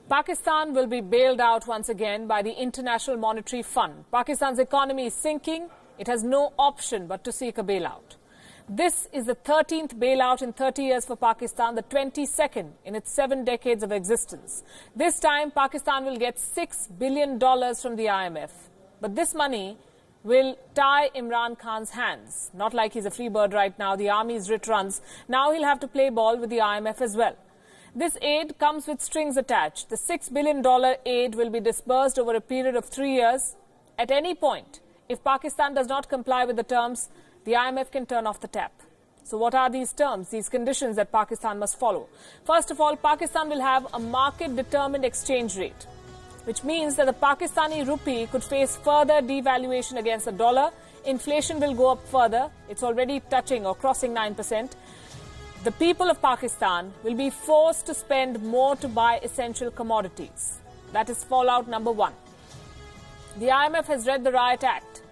Pakistan will be bailed out once again by the International Monetary Fund. Pakistan's economy is sinking. It has no option but to seek a bailout. This is the 13th bailout in 30 years for Pakistan, the 22nd in its 7 decades of existence. This time, Pakistan will get $6 billion from the IMF. But this money will tie Imran Khan's hands. Not like he's a free bird right now. The army's writ runs. Now he'll have to play ball with the IMF as well. This aid comes with strings attached. The $6 billion aid will be disbursed over a period of 3 years. At any point, if Pakistan does not comply with the terms, the IMF can turn off the tap. So what are these terms, these conditions that Pakistan must follow? First of all, Pakistan will have a market-determined exchange rate, which means that the Pakistani rupee could face further devaluation against the dollar. Inflation will go up further. It's already touching or crossing 9%. The people of Pakistan will be forced to spend more to buy essential commodities. That is fallout number one. The IMF has read the Riot Act.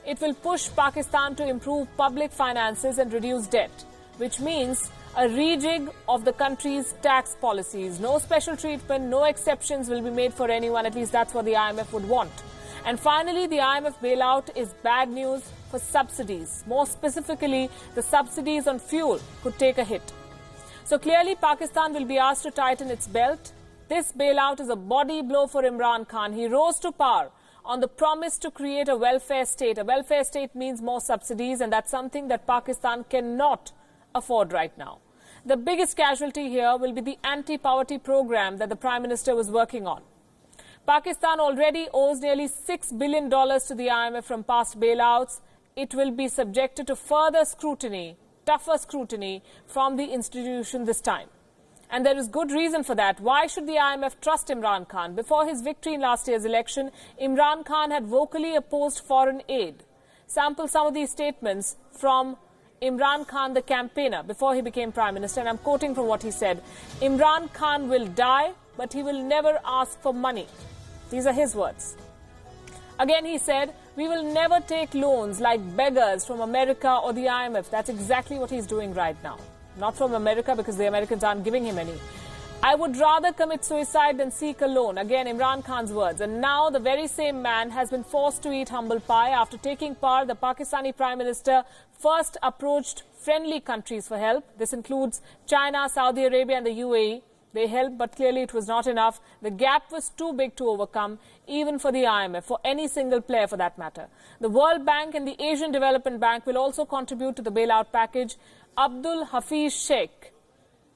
It will push Pakistan to improve public finances and reduce debt, which means a rejig of the country's tax policies. No special treatment, no exceptions will be made for anyone. At least that's what the IMF would want. And finally, the IMF bailout is bad news for subsidies. More specifically, the subsidies on fuel could take a hit. So clearly, Pakistan will be asked to tighten its belt. This bailout is a body blow for Imran Khan. He rose to power on the promise to create a welfare state. A welfare state means more subsidies, and that's something that Pakistan cannot afford right now. The biggest casualty here will be the anti-poverty program that the Prime Minister was working on. Pakistan already owes nearly $6 billion to the IMF from past bailouts. It will be subjected to further scrutiny, tougher scrutiny from the institution this time. And there is good reason for that. Why should the IMF trust Imran Khan? Before his victory in last year's election, Imran Khan had vocally opposed foreign aid. Sample some of these statements from Imran Khan, the campaigner, before he became Prime Minister. And I'm quoting from what he said. Imran Khan will die, but he will never ask for money. These are his words. Again, he said, we will never take loans like beggars from America or the IMF. That's exactly what he's doing right now. Not from America, because the Americans aren't giving him any. I would rather commit suicide than seek a loan. Again, Imran Khan's words. And now the very same man has been forced to eat humble pie. After taking power, the Pakistani Prime Minister first approached friendly countries for help. This includes China, Saudi Arabia and the UAE. They helped, but clearly it was not enough. The gap was too big to overcome, even for the IMF, for any single player for that matter. The World Bank and the Asian Development Bank will also contribute to the bailout package. Abdul Hafiz Sheikh,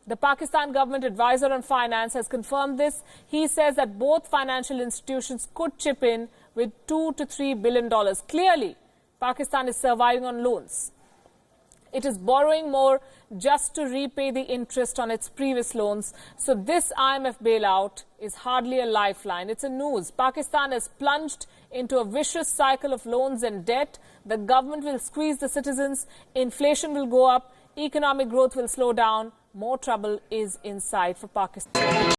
the Pakistan government advisor on finance, has confirmed this. He says that both financial institutions could chip in with $2 to $3 billion. Clearly, Pakistan is surviving on loans. It is borrowing more just to repay the interest on its previous loans. So this IMF bailout is hardly a lifeline. It's a noose. Pakistan has plunged into a vicious cycle of loans and debt. The government will squeeze the citizens. Inflation will go up. Economic growth will slow down. More trouble is in sight for Pakistan.